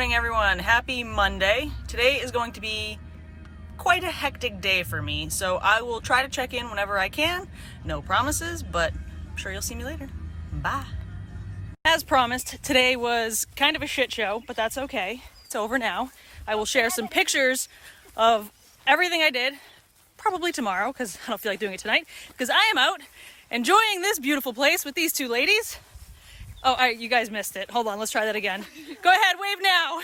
morning, everyone. Happy Monday. Today is going to be quite a hectic day for me, so I will try to check in whenever I can. No promises, but I'm sure you'll see me later. Bye. As promised, today was kind of a shit show, but that's okay. It's over now. I will share some pictures of everything I did, probably tomorrow, because I don't feel like doing it tonight, because I am out enjoying this beautiful place with these two ladies. Oh, all right, you guys missed it. Hold on, let's try that again. Go ahead, wave now.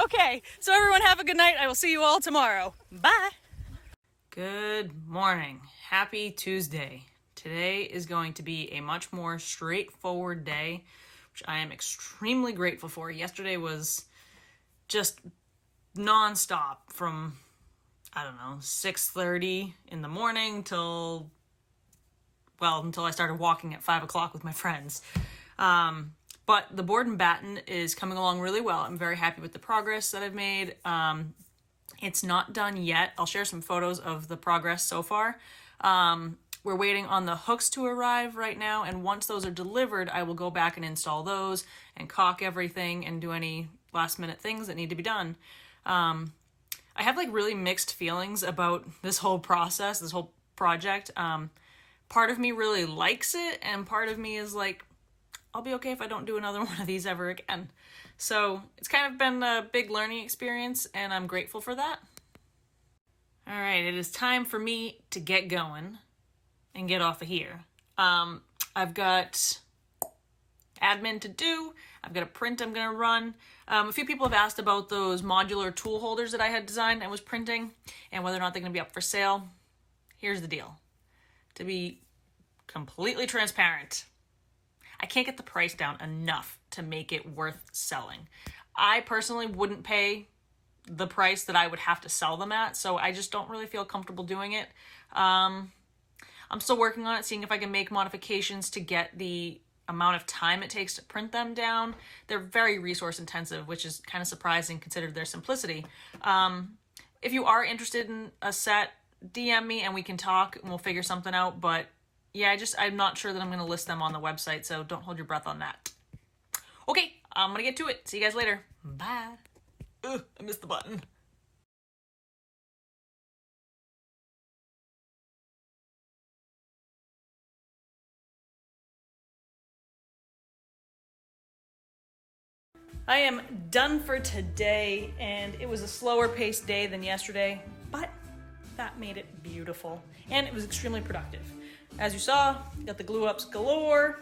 Okay, so everyone have a good night. I will see you all tomorrow. Bye. Good morning. Happy Tuesday. Today is going to be a much more straightforward day, which I am extremely grateful for. Yesterday was just nonstop from, I don't know, 6:30 in the morning until I started walking at 5 o'clock with my friends. But the Board Batten is coming along really well. I'm very happy with the progress that I've made. It's not done yet. I'll share some photos of the progress so far. We're waiting on the hooks to arrive right now, and once those are delivered, I will go back and install those and caulk everything and do any last minute things that need to be done. I have like really mixed feelings about this whole process, this whole project. Part of me really likes it, and part of me is like, I'll be okay if I don't do another one of these ever again. So it's kind of been a big learning experience, and I'm grateful for that. All right, it is time for me to get going and get off of here. I've got admin to do. I've got a print I'm gonna run. A few people have asked about those modular tool holders that I had designed and was printing, and whether or not they're gonna be up for sale. Here's the deal. To be completely transparent, I can't get the price down enough to make it worth selling. I personally wouldn't pay the price that I would have to sell them at, so I just don't really feel comfortable doing it. I'm still working on it, seeing if I can make modifications to get the amount of time it takes to print them down. They're very resource intensive, which is kind of surprising considered their simplicity. If you are interested in a set, DM me and we can talk and we'll figure something out. But yeah, I'm not sure that I'm going to list them on the website, so don't hold your breath on that. Okay, I'm going to get to it. See you guys later. Bye. Ugh, I missed the button. I am done for today, and it was a slower paced day than yesterday, but that made it beautiful, and it was extremely productive. As you saw, got the glue ups galore.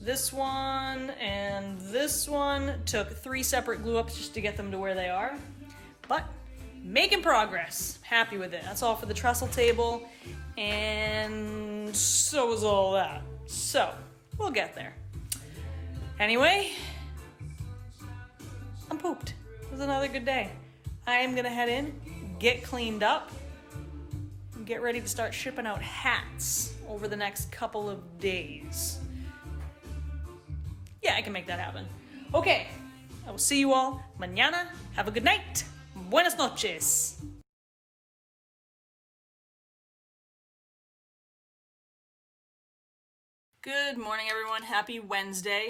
This one and this one took 3 separate glue ups just to get them to where they are, but making progress. Happy with it. That's all for the trestle table, and so was all that. So we'll get there. Anyway, I'm pooped. It was another good day. I am gonna head in, get cleaned up, and get ready to start shipping out hats over the next couple of days. Yeah, I can make that happen. Okay, I will see you all mañana. Have a good night. Buenas noches. Good morning, everyone. Happy Wednesday.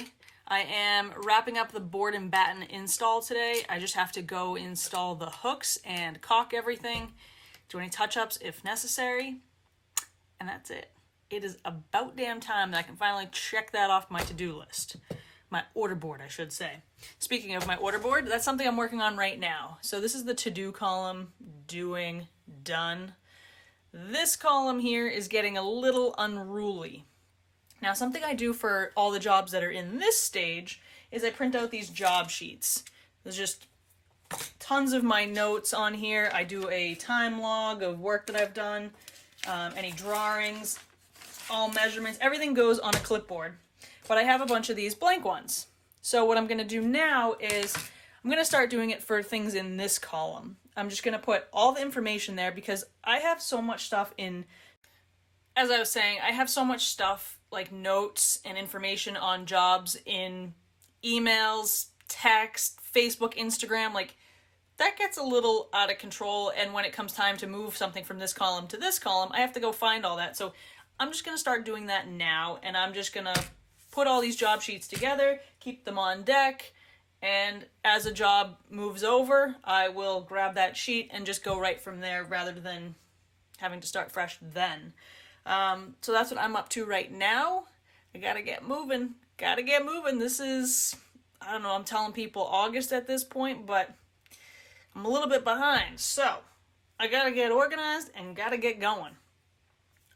I am wrapping up the Board and Batten install today. I just have to go install the hooks and caulk everything, do any touch-ups if necessary, and that's it. It is about damn time that I can finally check that off my to-do list. My order board, I should say. Speaking of my order board, that's something I'm working on right now. So this is the to-do column, doing, done. This column here is getting a little unruly. Now, something I do for all the jobs that are in this stage is I print out these job sheets. There's just tons of my notes on here. I do a time log of work that I've done, any drawings, all measurements, everything goes on a clipboard. But I have a bunch of these blank ones. So what I'm going to do now is I'm going to start doing it for things in this column. I'm just going to put all the information there because I have so much stuff in, as I was saying, I have so much stuff like notes and information on jobs in emails, text, Facebook, Instagram, like that gets a little out of control. And when it comes time to move something from this column to this column, I have to go find all that. So I'm just going to start doing that now, and I'm just going to put all these job sheets together, keep them on deck, And as a job moves over, I will grab that sheet and just go right from there rather than having to start fresh then. So that's what I'm up to right now. I gotta get moving. This is, I don't know, I'm telling people August at this point, but I'm a little bit behind. So I gotta get organized and gotta get going.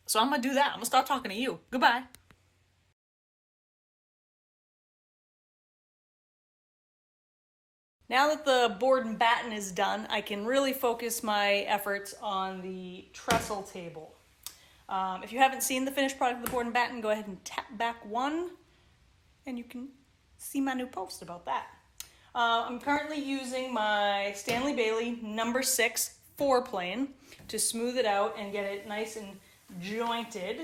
So I'm gonna do that. I'm gonna start talking to you. Goodbye. Now that the Board Batten is done, I can really focus my efforts on the trestle table. If you haven't seen the finished product of the Board Batten, go ahead and tap back one, and you can see my new post about that. I'm currently using my Stanley Bailey number 6 4-plane to smooth it out and get it nice and jointed.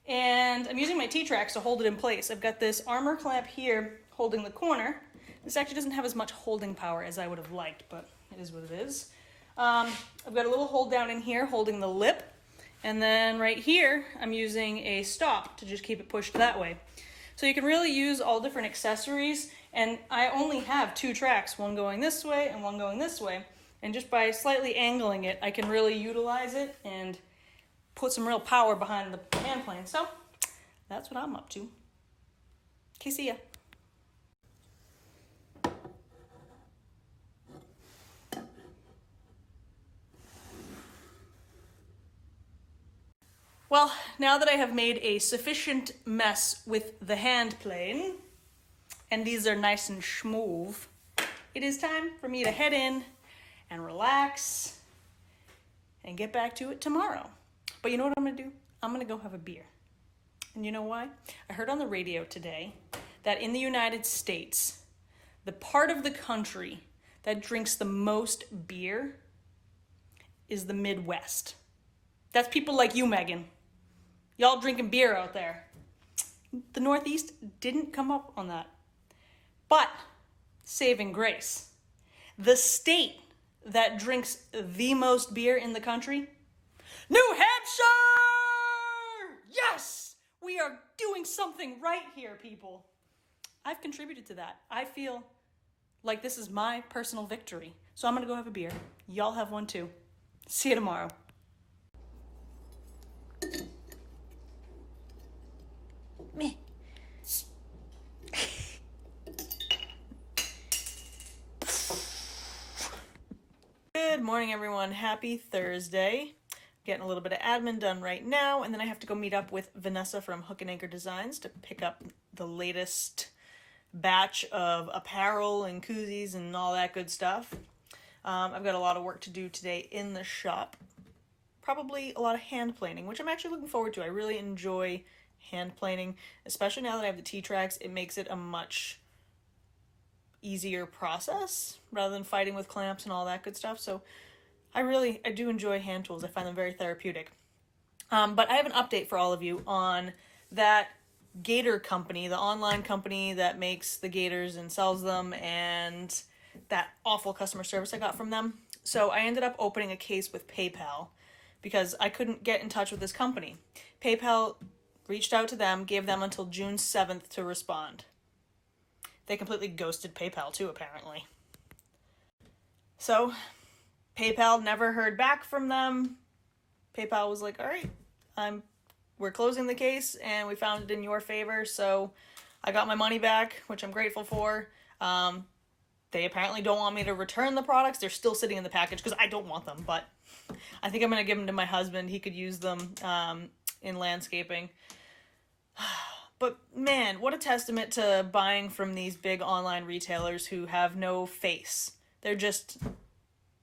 And I'm using my T-Tracks to hold it in place. I've got this armor clamp here holding the corner. This actually doesn't have as much holding power as I would have liked, but it is what it is. I've got a little hold down in here holding the lip. And then right here, I'm using a stop to just keep it pushed that way. So you can really use all different accessories. And I only have 2 tracks, one going this way and one going this way. And just by slightly angling it, I can really utilize it and put some real power behind the hand plane. So that's what I'm up to. Okay, see ya. Well, now that I have made a sufficient mess with the hand plane, and these are nice and smooth, it is time for me to head in and relax and get back to it tomorrow. But you know what I'm gonna do? I'm gonna go have a beer. And you know why? I heard on the radio today that in the United States, the part of the country that drinks the most beer is the Midwest. That's people like you, Megan. Y'all drinking beer out there. The Northeast didn't come up on that. But, saving grace, the state that drinks the most beer in the country, New Hampshire! Yes! We are doing something right here, people. I've contributed to that. I feel like this is my personal victory. So I'm gonna go have a beer. Y'all have one too. See you tomorrow. Me. Good morning, everyone. Happy Thursday. Getting a little bit of admin done right now, and then I have to go meet up with Vanessa from Hook and Anchor Designs to pick up the latest batch of apparel and koozies and all that good stuff. I've got a lot of work to do today in the shop. Probably a lot of hand planing, which I'm actually looking forward to. I really enjoy hand planing, especially now that I have the T-Tracks. It makes it a much easier process rather than fighting with clamps and all that good stuff. So I do enjoy hand tools. I find them very therapeutic. But I have an update for all of you on that gator company, the online company that makes the gators and sells them, and that awful customer service I got from them. So I ended up opening a case with PayPal because I couldn't get in touch with this company. PayPal reached out to them, gave them until June 7th to respond. They completely ghosted PayPal too, apparently. So PayPal never heard back from them. PayPal was like, all right, we're closing the case and we found it in your favor. So I got my money back, which I'm grateful for. They apparently don't want me to return the products. They're still sitting in the package because I don't want them, but I think I'm going to give them to my husband. He could use them in landscaping. But man, what a testament to buying from these big online retailers who have no face. They're just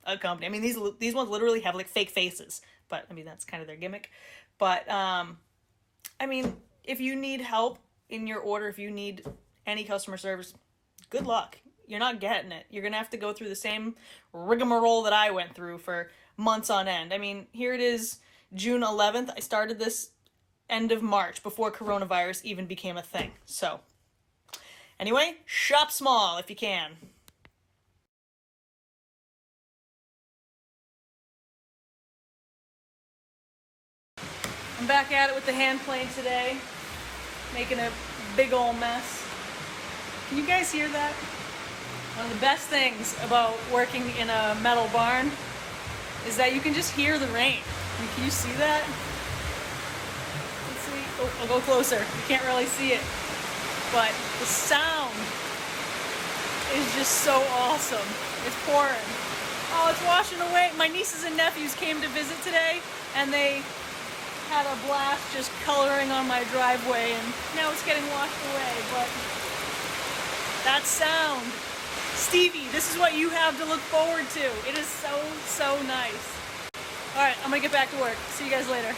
a company. I mean, these ones literally have like fake faces, but I mean, that's kind of their gimmick. But I mean, if you need help in your order, if you need any customer service, good luck. You're not getting it. You're going to have to go through the same rigmarole that I went through for months on end. I mean, here it is, June 11th. I started this end of March before coronavirus even became a thing. So anyway, shop small if you can. I'm back at it with the hand plane today, making a big old mess. Can you guys hear that? One of the best things about working in a metal barn is that you can just hear the rain. Can you see that? Let's see. Oh, I'll go closer. You can't really see it. But the sound is just so awesome. It's pouring. Oh, it's washing away. My nieces and nephews came to visit today, and they had a blast just coloring on my driveway, and now it's getting washed away. But that sound, Stevie, this is what you have to look forward to. It is so, so nice. All right, I'm gonna get back to work. See you guys later.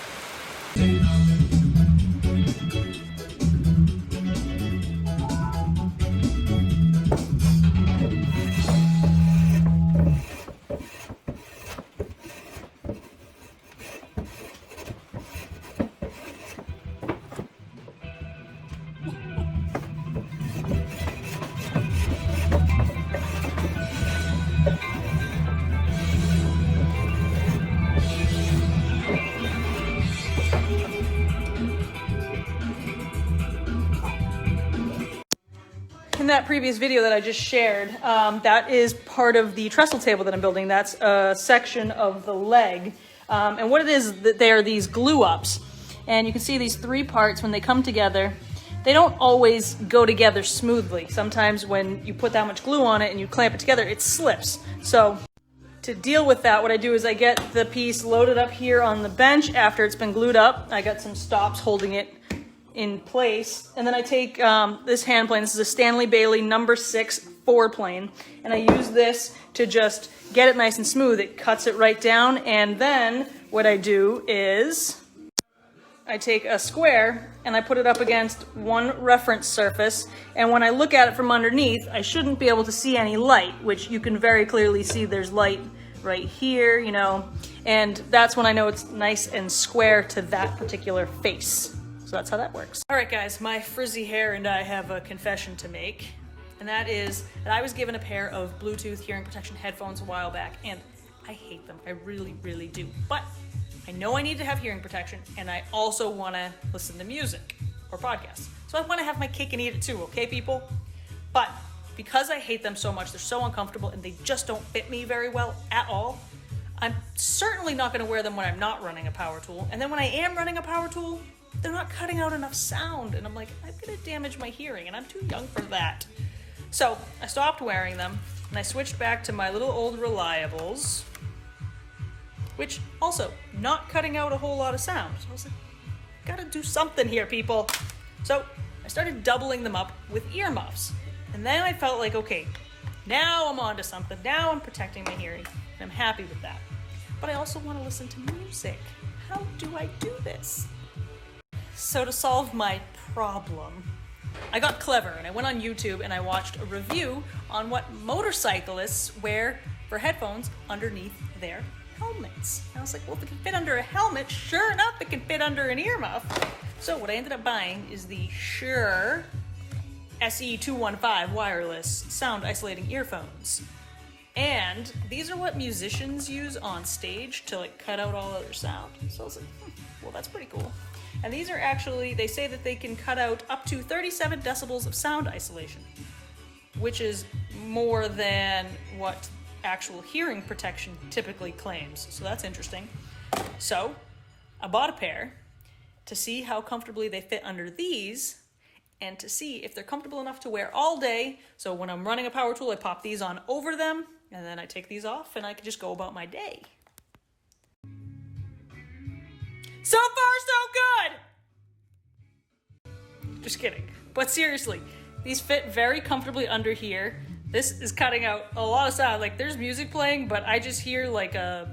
In that previous video that I just shared, that is part of the trestle table that I'm building. That's a section of the leg. And what it is, that they are these glue ups. And you can see these three parts, when they come together, they don't always go together smoothly. Sometimes when you put that much glue on it and you clamp it together, it slips. So to deal with that, what I do is I get the piece loaded up here on the bench after it's been glued up. I got some stops holding it in place, and then I take this hand plane. This is a Stanley Bailey number 6 4 plane, and I use this to just get it nice and smooth. It cuts it right down, and then what I do is I take a square and I put it up against one reference surface, and when I look at it from underneath, I shouldn't be able to see any light, which you can very clearly see there's light right here, you know, and that's when I know it's nice and square to that particular face. So that's how that works. All right, guys, my frizzy hair and I have a confession to make, and that is that I was given a pair of Bluetooth hearing protection headphones a while back, and I hate them. I really, really do. But I know I need to have hearing protection, and I also want to listen to music or podcasts. So I want to have my cake and eat it too, okay, people? But because I hate them so much, they're so uncomfortable, and they just don't fit me very well at all, I'm certainly not going to wear them when I'm not running a power tool. And then when I am running a power tool, they're not cutting out enough sound, and I'm like, I'm gonna damage my hearing, and I'm too young for that. So I stopped wearing them, and I switched back to my little old Reliables, which also not cutting out a whole lot of sound. So I was like, gotta do something here, people. So I started doubling them up with earmuffs, and then I felt like, okay, now I'm onto something. Now I'm protecting my hearing, and I'm happy with that. But I also want to listen to music. How do I do this? So to solve my problem, I got clever and I went on YouTube and I watched a review on what motorcyclists wear for headphones underneath their helmets. And I was like, well, if it can fit under a helmet, sure enough, it can fit under an earmuff. So what I ended up buying is the Shure SE215 wireless sound isolating earphones. And these are what musicians use on stage to like cut out all other sound. So I was like, well, that's pretty cool. And these are actually, they say that they can cut out up to 37 decibels of sound isolation, which is more than what actual hearing protection typically claims. So that's interesting. So I bought a pair to see how comfortably they fit under these and to see if they're comfortable enough to wear all day. So when I'm running a power tool, I pop these on over them, and then I take these off and I can just go about my day. So far, so good! Just kidding. But seriously, these fit very comfortably under here. This is cutting out a lot of sound. Like, there's music playing, but I just hear like a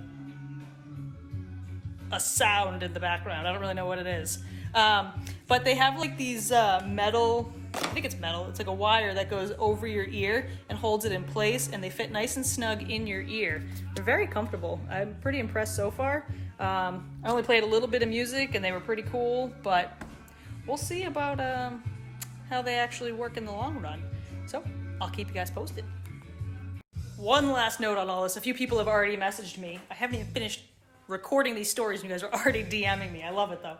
sound in the background. I don't really know what it is. But they have like these metal, I think it's metal. It's like a wire that goes over your ear and holds it in place, and they fit nice and snug in your ear. They're very comfortable. I'm pretty impressed so far. I only played a little bit of music and they were pretty cool, but we'll see about how they actually work in the long run. So I'll keep you guys posted. One last note on all this. A few people have already messaged me. I haven't even finished recording these stories and you guys are already DMing me. I love it though.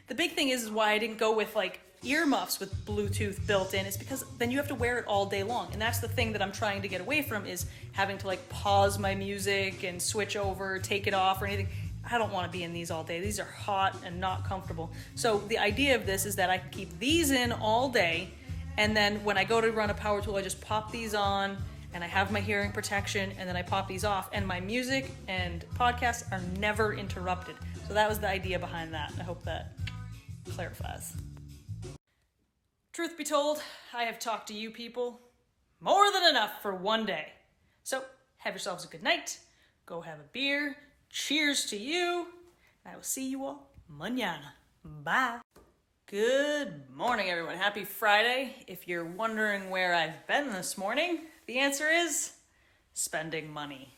The big thing is why I didn't go with like earmuffs with Bluetooth built in is because then you have to wear it all day long. And that's the thing that I'm trying to get away from, is having to like pause my music and switch over, take it off or anything. I don't want to be in these all day. These are hot and not comfortable. So the idea of this is that I can keep these in all day, and then when I go to run a power tool, I just pop these on and I have my hearing protection, and then I pop these off, and my music and podcasts are never interrupted. So that was the idea behind that. I hope that clarifies. Truth be told, I have talked to you people more than enough for one day. So have yourselves a good night. Go have a beer. Cheers to you. I will see you all mañana. Bye. Good morning, everyone. Happy Friday. If you're wondering where I've been this morning, the answer is spending money.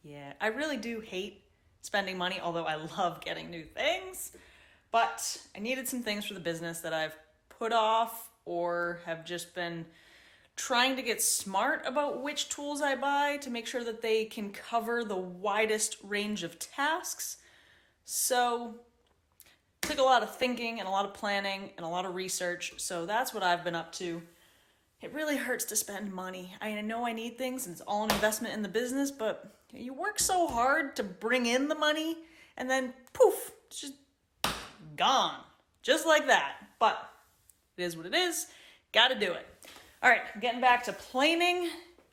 Yeah, I really do hate spending money, although I love getting new things. But I needed some things for the business that I've put off or have just been trying to get smart about which tools I buy to make sure that they can cover the widest range of tasks. So it took a lot of thinking and a lot of planning and a lot of research. So that's what I've been up to. It really hurts to spend money. I know I need things and it's all an investment in the business, but you work so hard to bring in the money and then poof, it's just gone. Just like that. But it is what it is. Gotta do it. All right, getting back to planing.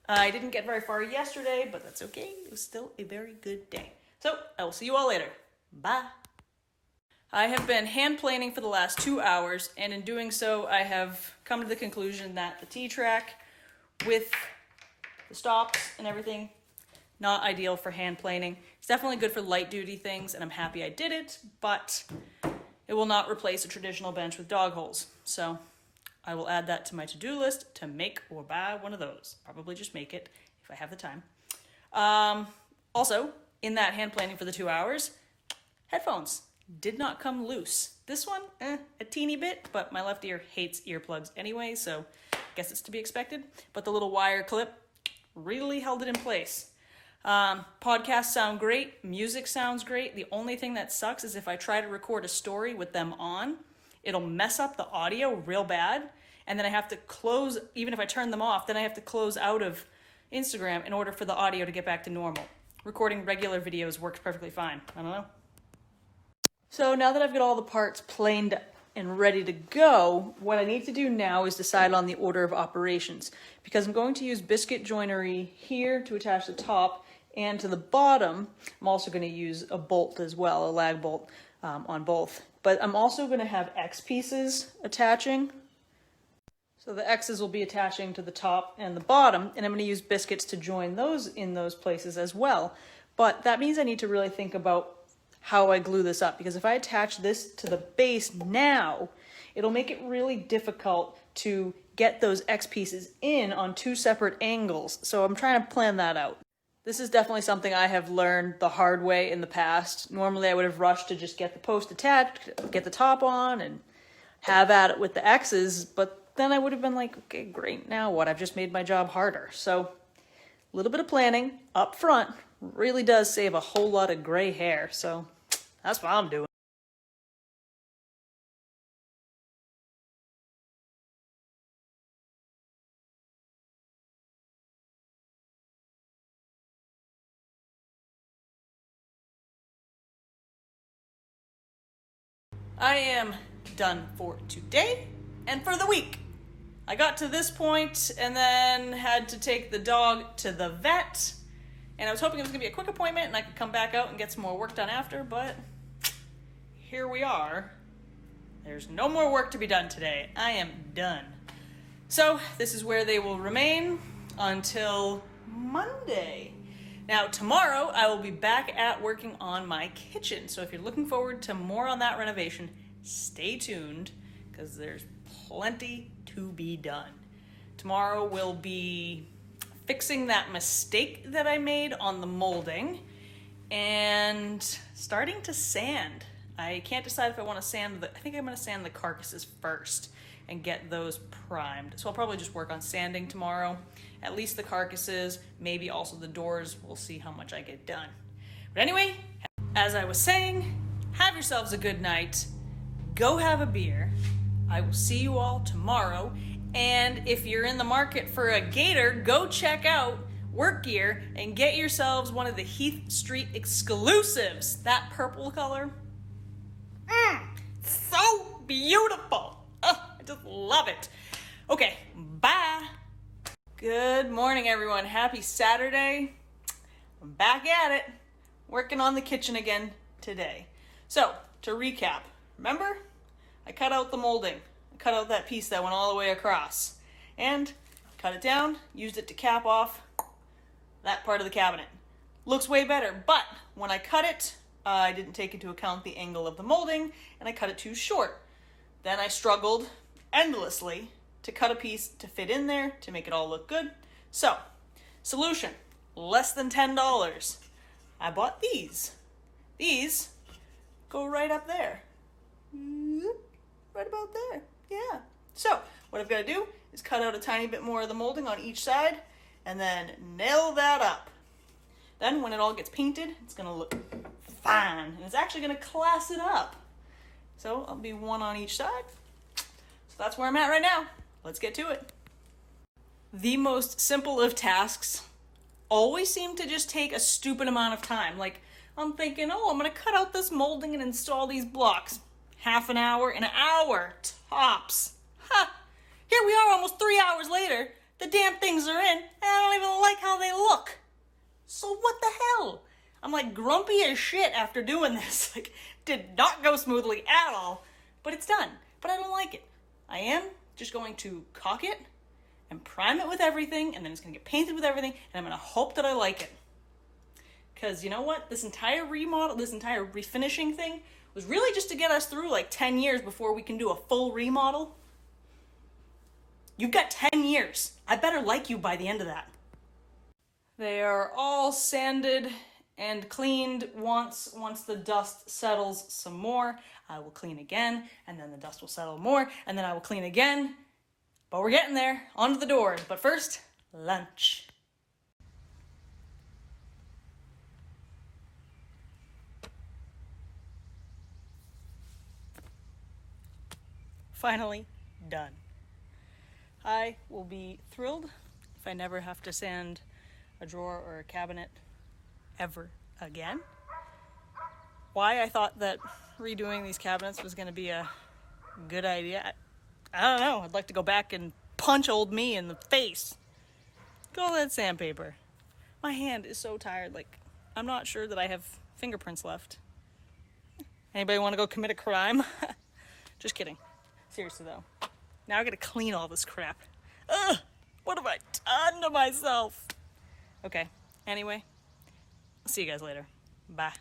I didn't get very far yesterday, but that's okay. It was still a very good day. So I will see you all later. Bye. I have been hand planing for the last 2 hours, and in doing so, I have come to the conclusion that the T-track with the stops and everything, not ideal for hand planing. It's definitely good for light duty things, and I'm happy I did it, but it will not replace a traditional bench with dog holes. So I will add that to my to-do list to make or buy one of those. Probably just make it if I have the time. Also, in that hand planing for the 2 hours, headphones did not come loose. This one, a teeny bit, but my left ear hates earplugs anyway, so I guess it's to be expected. But the little wire clip really held it in place. Podcasts sound great. Music sounds great. The only thing that sucks is if I try to record a story with them on, it'll mess up the audio real bad. And then I have to close, even if I turn them off, then I have to close out of Instagram in order for the audio to get back to normal. Recording regular videos works perfectly fine. I don't know. So now that I've got all the parts planed up and ready to go, what I need to do now is decide on the order of operations, because I'm going to use biscuit joinery here to attach the top, and to the bottom I'm also going to use a bolt as well, a lag bolt on both. But I'm also going to have X pieces attaching. So the X's will be attaching to the top and the bottom, and I'm going to use biscuits to join those in those places as well. But that means I need to really think about how I glue this up, because if I attach this to the base now, it'll make it really difficult to get those X pieces in on two separate angles. So I'm trying to plan that out. This is definitely something I have learned the hard way in the past. Normally I would have rushed to just get the post attached, get the top on, and have at it with the X's, but then I would have been like, okay, great, now what? I've just made my job harder. So a little bit of planning up front really does save a whole lot of gray hair, so that's what I'm doing. I am done for today and for the week. I got to this point and then had to take the dog to the vet, and I was hoping it was gonna be a quick appointment and I could come back out and get some more work done after, but here we are. There's no more work to be done today. I am done. So this is where they will remain until Monday. Now tomorrow I will be back at working on my kitchen. So if you're looking forward to more on that renovation, stay tuned, because there's plenty to be done. Tomorrow we'll be fixing that mistake that I made on the molding and starting to sand. I can't decide if I want to sand I think I'm going to sand the carcasses first and get those primed. So I'll probably just work on sanding tomorrow. At least the carcasses, maybe also the doors. We'll see how much I get done. But anyway, as I was saying, have yourselves a good night. Go have a beer. I will see you all tomorrow. And if you're in the market for a gator, go check out Work Gear and get yourselves one of the Heath Street exclusives. That purple color. So beautiful. Oh, I just love it. Okay, bye. Good morning, everyone. Happy Saturday. I'm back at it, working on the kitchen again today. So, to recap, remember? I cut out the molding. I cut out that piece that went all the way across. And cut it down, used it to cap off that part of the cabinet. Looks way better, but when I cut it, I didn't take into account the angle of the molding, and I cut it too short. Then I struggled endlessly to cut a piece to fit in there to make it all look good. So, solution, less than $10. I bought these. These go right up there. Right about there. Yeah. So, what I've got to do is cut out a tiny bit more of the molding on each side and then nail that up. Then when it all gets painted, it's going to look fine. And it's actually going to class it up. So, I'll be one on each side. So that's where I'm at right now. Let's get to it. The most simple of tasks always seem to just take a stupid amount of time. Like, I'm thinking, oh, I'm going to cut out this molding and install these blocks. Half an hour, an hour, tops. Ha! Here we are almost 3 hours later. The damn things are in, and I don't even like how they look. So what the hell? I'm like grumpy as shit after doing this. Like, did not go smoothly at all, but it's done. But I don't like it. I am just going to caulk it and prime it with everything, and then it's going to get painted with everything, and I'm going to hope that I like it. Because you know what? This entire remodel, this entire refinishing thing was really just to get us through like 10 years before we can do a full remodel. You've got 10 years. I better like you by the end of that. They are all sanded and cleaned once the dust settles some more. I will clean again, and then the dust will settle more, and then I will clean again. But we're getting there, onto the doors. But first, lunch. Finally done. I will be thrilled if I never have to sand a drawer or a cabinet ever again. Why I thought that redoing these cabinets was going to be a good idea, I don't know. I'd like to go back and punch old me in the face. Look at all that sandpaper. My hand is so tired, like, I'm not sure that I have fingerprints left. Anybody want to go commit a crime? Just kidding. Seriously though. Now I gotta clean all this crap. Ugh! What have I done to myself? Okay, anyway, I'll see you guys later. Bye.